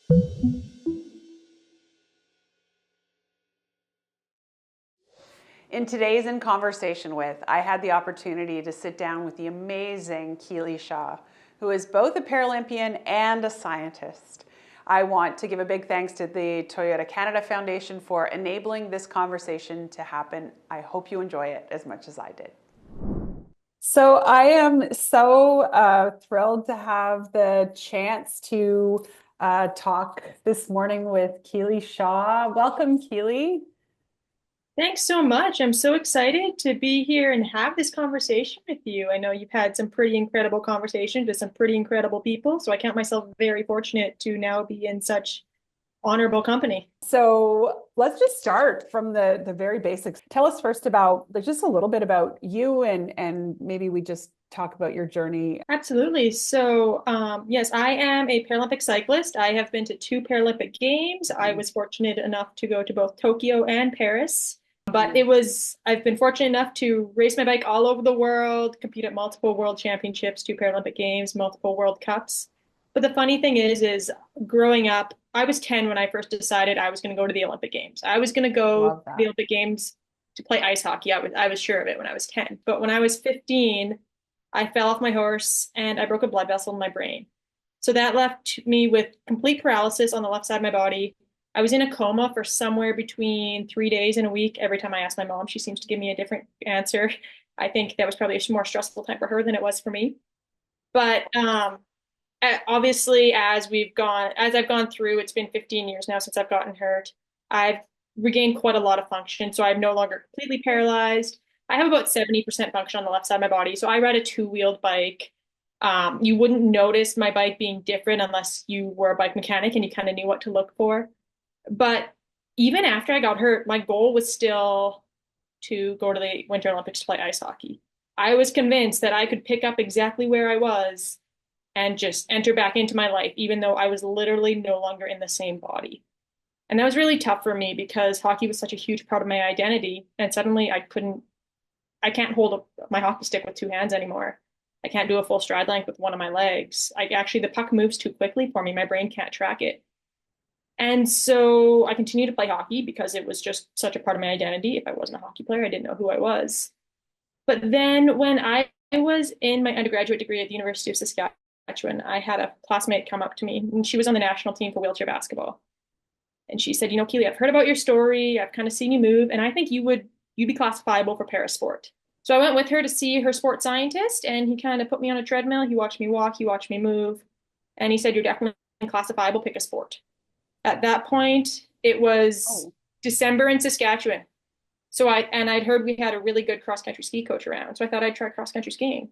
In today's In Conversation With, I had the opportunity to sit down with the amazing Keely, who is both a Paralympian and a scientist. I want to give a big thanks to the Toyota Canada Foundation for enabling this conversation to happen. I hope you enjoy it as much as I did. So I am so thrilled to have the chance to talk this morning with Keely Shaw. Welcome, Keely. Thanks so much. I'm so excited to be here and have this conversation with you. I know you've had some pretty incredible conversations with some pretty incredible people, so I count myself very fortunate to now be in such honorable company. So let's just start from the very basics. Tell us first about like just a little bit about you and maybe we just talk about your journey. Absolutely. So, yes, I am a Paralympic cyclist. I have been to two Paralympic Games. I was fortunate enough to go to both Tokyo and Paris. But I've been fortunate enough to race my bike all over the world, compete at multiple world championships, two Paralympic Games, multiple World Cups. But the funny thing is growing up, I was 10 when I first decided I was going to go to the Olympic Games. I was going to go to Love the that. Olympic Games to play ice hockey. I was sure of it when I was 10. But when I was 15, I fell off my horse and I broke a blood vessel in my brain. So that left me with complete paralysis on the left side of my body. I was in a coma for somewhere between 3 days and a week. Every time I ask my mom, she seems to give me a different answer. I think that was probably a more stressful time for her than it was for me. But obviously, as I've gone through, it's been 15 years now since I've gotten hurt. I've regained quite a lot of function, so I'm no longer completely paralyzed. I have about 70% function on the left side of my body. So I ride a two-wheeled bike. You wouldn't notice my bike being different unless you were a bike mechanic and you kind of knew what to look for. But even after I got hurt, my goal was still to go to the Winter Olympics to play ice hockey. I was convinced that I could pick up exactly where I was and just enter back into my life, even though I was literally no longer in the same body. And that was really tough for me because hockey was such a huge part of my identity. And suddenly I can't hold my hockey stick with two hands anymore. I can't do a full stride length with one of my legs. The puck moves too quickly for me. My brain can't track it. And so I continued to play hockey because it was just such a part of my identity. If I wasn't a hockey player, I didn't know who I was. But then when I was in my undergraduate degree at the University of Saskatchewan, I had a classmate come up to me, and she was on the national team for wheelchair basketball. And she said, Keely, I've heard about your story. I've kind of seen you move, and I think you'd be classifiable for parasport. So I went with her to see her sports scientist, and he kind of put me on a treadmill. He watched me walk, he watched me move, and he said, you're definitely classifiable, pick a sport. At that point, it was Oh, December in Saskatchewan. I'd heard we had a really good cross country ski coach around. So I thought I'd try cross country skiing.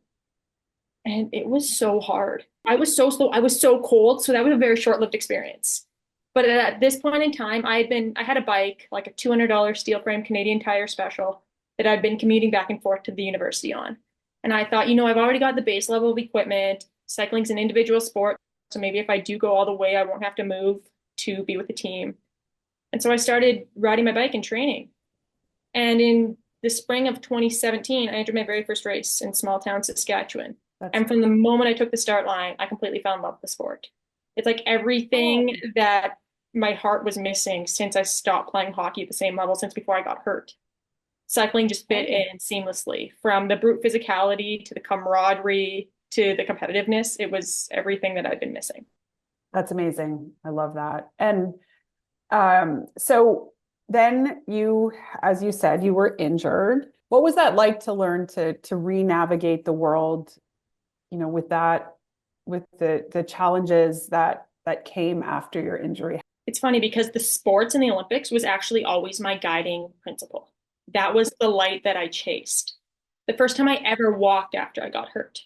And it was so hard. I was so slow. I was so cold. So that was a very short-lived experience. But at this point in time, I had a bike, like a $200 steel frame Canadian Tire special that I'd been commuting back and forth to the university on. And I thought, I've already got the base level of equipment. Cycling's an individual sport. So maybe if I do go all the way, I won't have to move to be with the team. And so I started riding my bike and training. And in the spring of 2017, I entered my very first race in small town Saskatchewan. that's And from the moment I took the start line, I completely fell in love with the sport. It's like everything oh, that my heart was missing since I stopped playing hockey at the same level since before I got hurt. Cycling just fit oh. in seamlessly from the brute physicality to the camaraderie to the competitiveness. It was everything that I've been missing. That's amazing. I love that. And so then you, as you said, you were injured. What was that like to learn to re-navigate the world, with that, with the challenges that came after your injury? It's funny because the sports in the Olympics was actually always my guiding principle. That was the light that I chased. The first time I ever walked after I got hurt,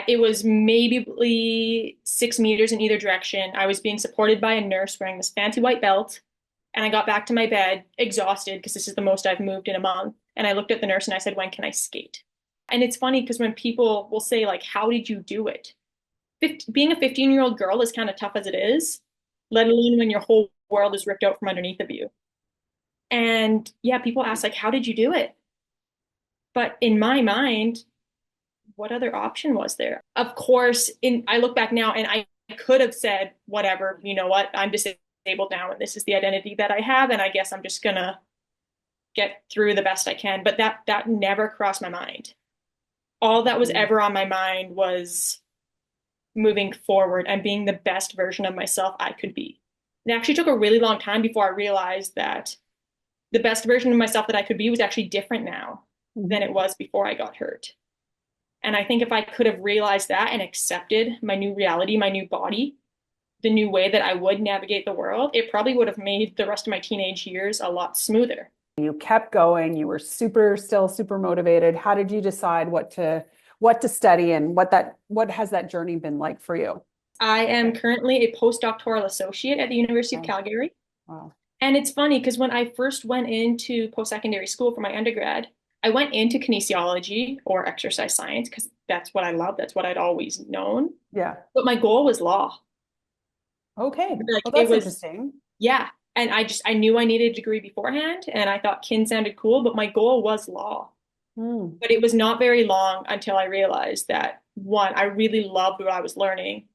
it was maybe 6 meters in either direction. I was being supported by a nurse wearing this fancy white belt. And I got back to my bed exhausted because this is the most I've moved in a month. And I looked at the nurse and I said, when can I skate? And it's funny because when people will say, like, how did you do it? Being a 15-year-old girl is kind of tough as it is, let alone when your whole world is ripped out from underneath of you. And yeah, people ask, like, how did you do it? But in my mind, what other option was there? Of course, I look back now and I could have said, whatever, you know what, I'm disabled now and this is the identity that I have, and I guess I'm just gonna get through the best I can. But that never crossed my mind. All that was Mm. ever on my mind was moving forward and being the best version of myself I could be. It actually took a really long time before I realized that the best version of myself that I could be was actually different now than Mhm. it was before I got hurt. And I think if I could have realized that and accepted my new reality, my new body, the new way that I would navigate the world, it probably would have made the rest of my teenage years a lot smoother. You kept going, you were still super motivated. How did you decide what to study, and what has that journey been like for you? I am currently a postdoctoral associate at the University of Oh, Calgary. wow. And it's funny because when I first went into post-secondary school for my undergrad, I went into kinesiology or exercise science because that's what I love. That's what I'd always known. Yeah. But my goal was law. Okay. Like Well, it that's was, interesting. yeah. And I knew I needed a degree beforehand and I thought kin sounded cool, but my goal was law. Hmm. But it was not very long until I realized that one, I really loved what I was learning.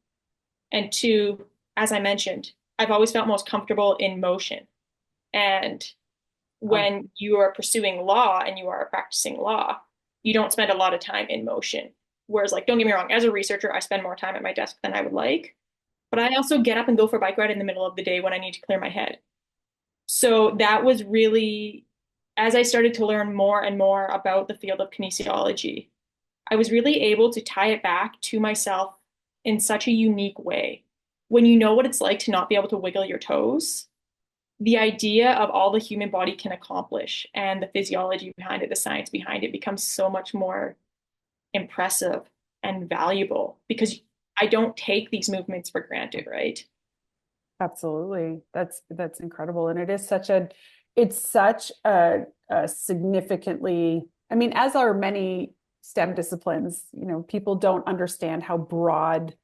And two, as I mentioned, I've always felt most comfortable in motion. And Oh, when you are pursuing law and you are practicing law, you don't spend a lot of time in motion. Whereas, like, don't get me wrong, as a researcher, I spend more time at my desk than I would like. But I also get up and go for a bike ride in the middle of the day when I need to clear my head. So that was really, as I started to learn more and more about the field of kinesiology, I was really able to tie it back to myself in such a unique way. When you know what it's like to not be able to wiggle your toes, the idea of all the human body can accomplish and the physiology behind it, the science behind it becomes so much more impressive and valuable because I don't take these movements for granted, right? absolutely. That's incredible. And it's such a significantly, I mean, as are many STEM disciplines, people don't understand how broad,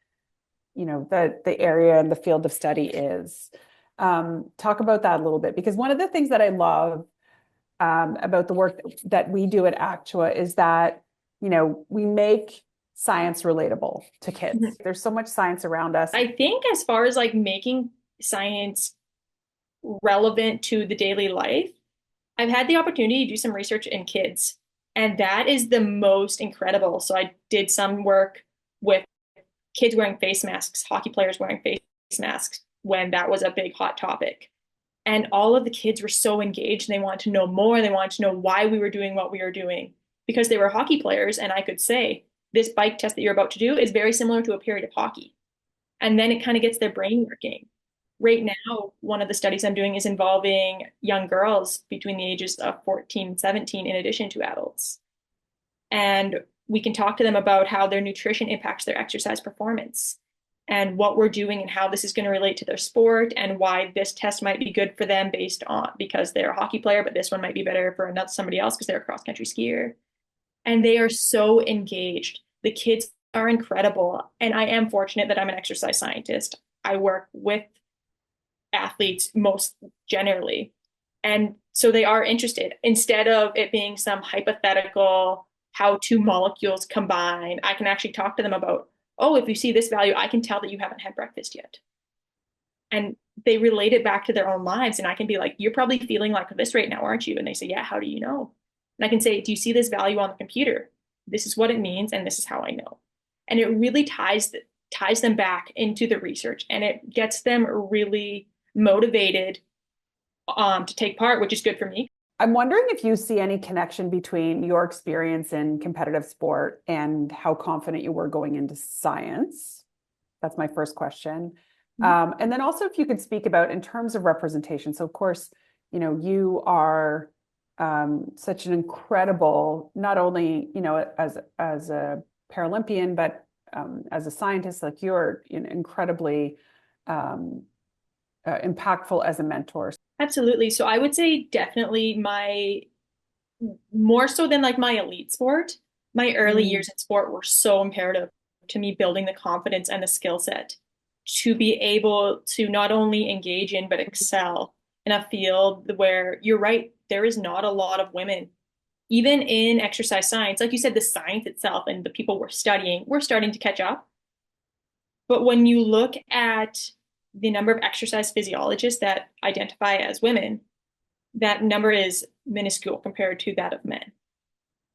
the area and the field of study is. Talk about that a little bit, because one of the things that I love about the work that we do at Actua is that, we make science relatable to kids. Mhm. There's so much science around us. I think as far as like making science relevant to the daily life, I've had the opportunity to do some research in kids, and that is the most incredible. So I did some work with kids wearing face masks, hockey players wearing face masks when that was a big hot topic. And all of the kids were so engaged and they wanted to know more. They wanted to know why we were doing what we were doing because they were hockey players. And I could say, this bike test that you're about to do is very similar to a period of hockey. And then it kind of gets their brain working. Right now, one of the studies I'm doing is involving young girls between the ages of 14 and 17 in addition to adults. And we can talk to them about how their nutrition impacts their exercise performance and what we're doing and how this is going to relate to their sport and why this test might be good for them based on because they're a hockey player, but this one might be better for another somebody else because they're a cross country skier. And they are so engaged. The kids are incredible. And I am fortunate that I'm an exercise scientist. I work with athletes most generally. And so they are interested. Instead of it being some hypothetical how two molecules combine, I can actually talk to them about, oh, if you see this value, I can tell that you haven't had breakfast yet. And they relate it back to their own lives. And I can be like, you're probably feeling like this right now, aren't you? And they say, yeah, how do you know? And I can say, do you see this value on the computer? This is what it means, and this is how I know. And it really ties them back into the research and it gets them really motivated to take part, which is good for me. I'm wondering if you see any connection between your experience in competitive sport and how confident you were going into science. That's my first question. And then also if you could speak about in terms of representation. So of course, you are such an incredible, not only, as a Paralympian, but as a scientist, like you're incredibly impactful as a mentor. Absolutely. So I would say definitely my more so than like my elite sport, my early Mm. years in sport were so imperative to me building the confidence and the skill set to be able to not only engage in but excel in a field where you're right, there is not a lot of women. Even in exercise science, like you said, the science itself and the people we're studying, we're starting to catch up. But when you look at the number of exercise physiologists that identify as women, that number is minuscule compared to that of men.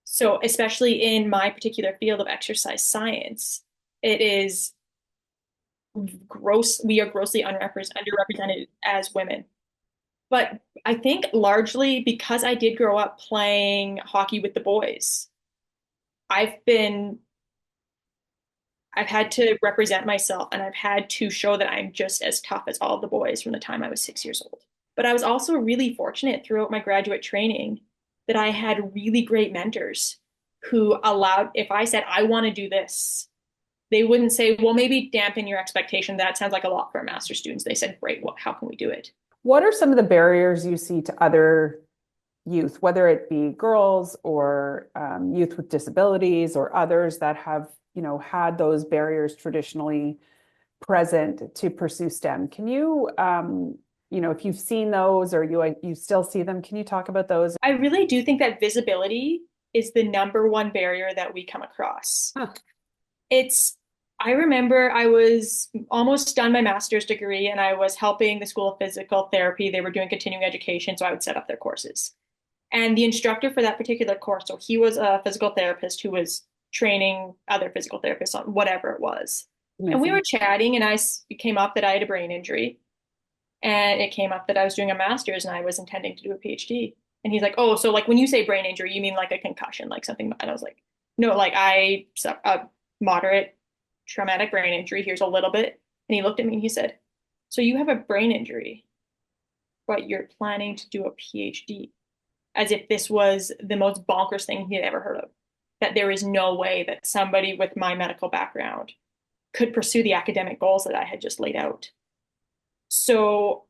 So, especially in my particular field of exercise science, it is gross. We are grossly underrepresented as women. But I think largely because I did grow up playing hockey with the boys, I've been I've had to represent myself and I've had to show that I'm just as tough as all of the boys from the time I was 6 years old. But I was also really fortunate throughout my graduate training that I had really great mentors who allowed, if I said, I want to do this, they wouldn't say, well, maybe dampen your expectation. That sounds like a lot for master's students. They said, great, well, how can we do it? What are some of the barriers you see to other youth, whether it be girls or youth with disabilities or others that have, had those barriers traditionally present to pursue STEM? Can you, if you've seen those or you still see them, can you talk about those? I really do think that visibility is the number one barrier that we come across. Huh. I remember I was almost done my master's degree and I was helping the School of Physical Therapy. They were doing continuing education, so I would set up their courses. And the instructor for that particular course, so he was a physical therapist who was training other physical therapists on whatever it was. Amazing. And we were chatting, and it came up that I had a brain injury. And it came up that I was doing a master's and I was intending to do a PhD. And he's like, oh, so like when you say brain injury, you mean like a concussion, like something. And I was like, no, like a moderate traumatic brain injury. Here's a little bit. And he looked at me and he said, so you have a brain injury, but you're planning to do a PhD, as if this was the most bonkers thing he had ever heard of. That there is no way that somebody with my medical background could pursue the academic goals that I had just laid out. So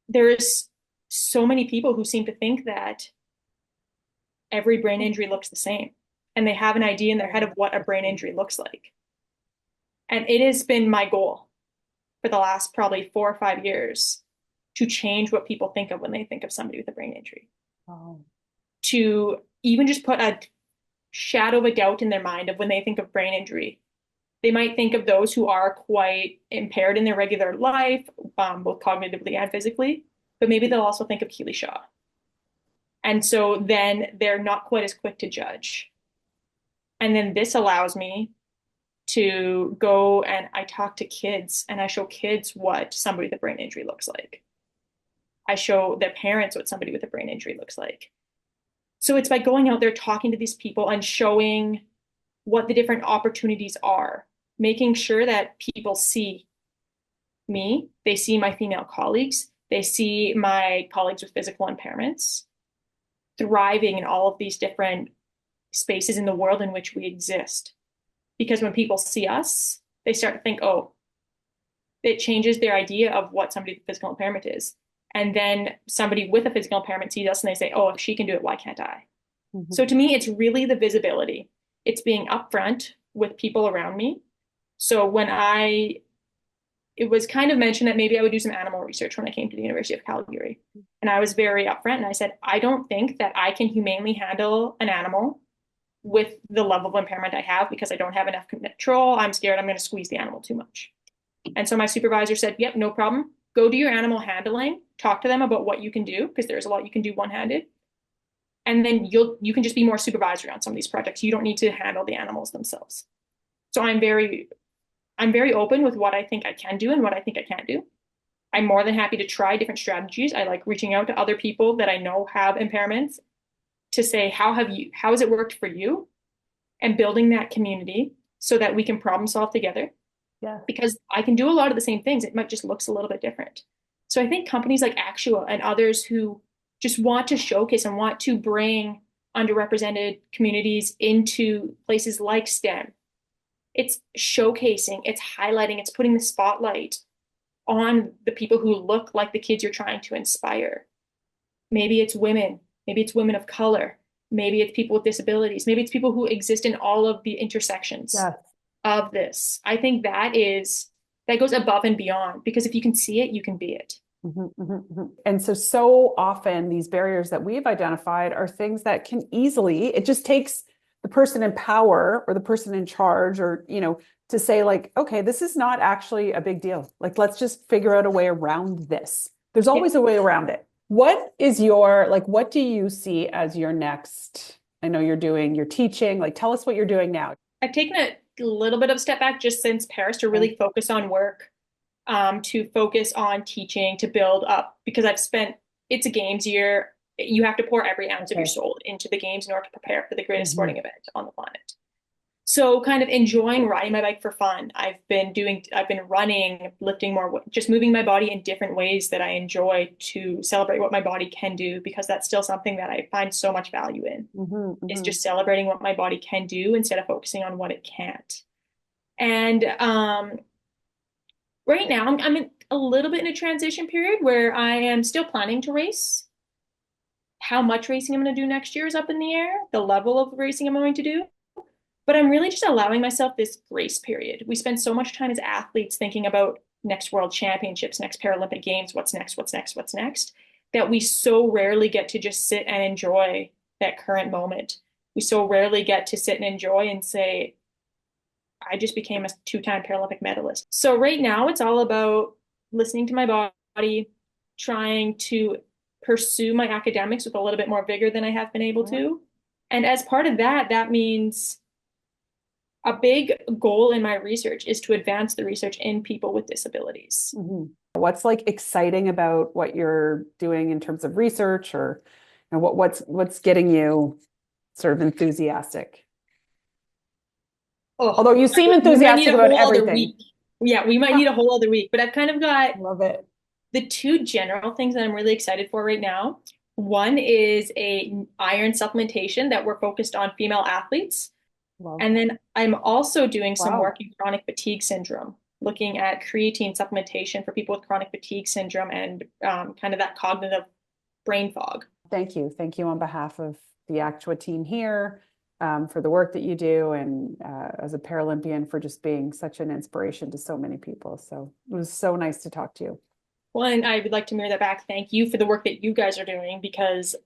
there is so many people who seem to think that every brain injury looks the same, and they have an idea in their head of what a brain injury looks like. And it has been my goal for the last probably 4 or 5 years to change what people think of when they think of somebody with a brain injury. Oh. To even just put a shadow of a doubt in their mind of when they think of brain injury. They might think of those who are quite impaired in their regular life, both cognitively and physically, but maybe they'll also think of Keely Shaw. And so then they're not quite as quick to judge. And then this allows me to go and I talk to kids and I show kids what somebody with a brain injury looks like. I show their parents what somebody with a brain injury looks like. So it's by going out there, talking to these people and showing what the different opportunities are, making sure that people see me, they see my female colleagues, they see my colleagues with physical impairments thriving in all of these different spaces in the world in which we exist. Because when people see us, they start to think, oh, it changes their idea of what somebody with physical impairment is. And then somebody with a physical impairment sees us and they say, oh, if she can do it, why can't I? Mm-hmm. So to me, it's really the visibility. It's being upfront with people around me. So it was kind of mentioned that maybe I would do some animal research when I came to the University of Calgary. And I was very upfront and I said, I don't think that I can humanely handle an animal with the level of impairment I have because I don't have enough control. I'm scared I'm going to squeeze the animal too much. And so my supervisor said, yep, no problem. Go do your animal handling, talk to them about what you can do, because there's a lot you can do one-handed. And then you can just be more supervisory on some of these projects. You don't need to handle the animals themselves. So I'm very open with what I think I can do and what I think I can't do. I'm more than happy to try different strategies. I like reaching out to other people that I know have impairments to say, how has it worked for you? And building that community so that we can problem solve together. Yeah. Because I can do a lot of the same things. It might just looks a little bit different. So I think companies like Actua and others who just want to showcase and want to bring underrepresented communities into places like STEM, it's showcasing, it's highlighting, it's putting the spotlight on the people who look like the kids you're trying to inspire. Maybe it's women of color, maybe it's people with disabilities, maybe it's people who exist in all of the intersections of this. I think that goes above and beyond, because if you can see it, you can be it. Mm-hmm, mm-hmm. And so often these barriers that we've identified are things that can easily, it just takes the person in power or the person in charge or, to say like, okay, this is not actually a big deal. Like, let's just figure out a way around this. There's Yeah. always a way around it. What is your, like, what do you see as your next? I know you're teaching, like, tell us what you're doing now. I've taken a little bit of a step back just since Paris to Okay. really focus on work, to focus on teaching, to build up because it's a games year. You have to pour every ounce of your Okay. soul into the games in order to prepare for the greatest Mhm. sporting event on the planet. So kind of enjoying riding my bike for fun. I've been running, lifting more, just moving my body in different ways that I enjoy to celebrate what my body can do, because that's still something that I find so much value in, Mhm. is Mhm. just celebrating what my body can do instead of focusing on what it can't. And right now I'm in a little bit in a transition period where I am still planning to race. How much racing I'm going to do next year is up in the air, the level of racing I'm going to do. But I'm really just allowing myself this grace period. We spend so much time as athletes thinking about next world championships, next Paralympic games, what's next, what's next, what's next, that we so rarely get to just sit and enjoy that current moment. We so rarely get to sit and enjoy and say, I just became a two-time Paralympic medalist. So right now it's all about listening to my body, trying to pursue my academics with a little bit more vigor than I have been able Yeah. to. And as part of that, that means a big goal in my research is to advance the research in people with disabilities. Mhm. What's like exciting about what you're doing in terms of research, or what's getting you sort of enthusiastic? Oh, Although you seem we might need enthusiastic a about whole other everything. week. Yeah, we might need a whole other week, but I've kind of got Love it. the two general things that I'm really excited for right now. One is a iron supplementation that we're focused on female athletes. Love. And then I'm also doing some Wow. work in chronic fatigue syndrome, looking at creatine supplementation for people with chronic fatigue syndrome and kind of that cognitive brain fog. Thank you. Thank you on behalf of the Actua team here, for the work that you do, and as a Paralympian for just being such an inspiration to so many people. So it was so nice to talk to you. Well, and I would like to mirror that back. Thank you for the work that you guys are doing, because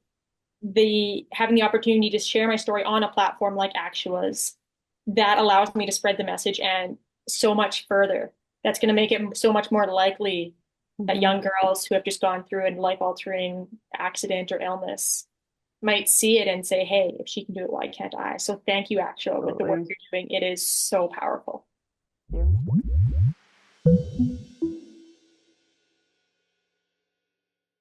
the having the opportunity to share my story on a platform like Actua's, that allows me to spread the message and so much further. That's going to make it so much more likely that Mhm. young girls who have just gone through a life-altering accident or illness might see it and say, hey, if she can do it, why can't I? So thank you, Actua, with the work Absolutely. you're doing. It is so powerful. Thank you.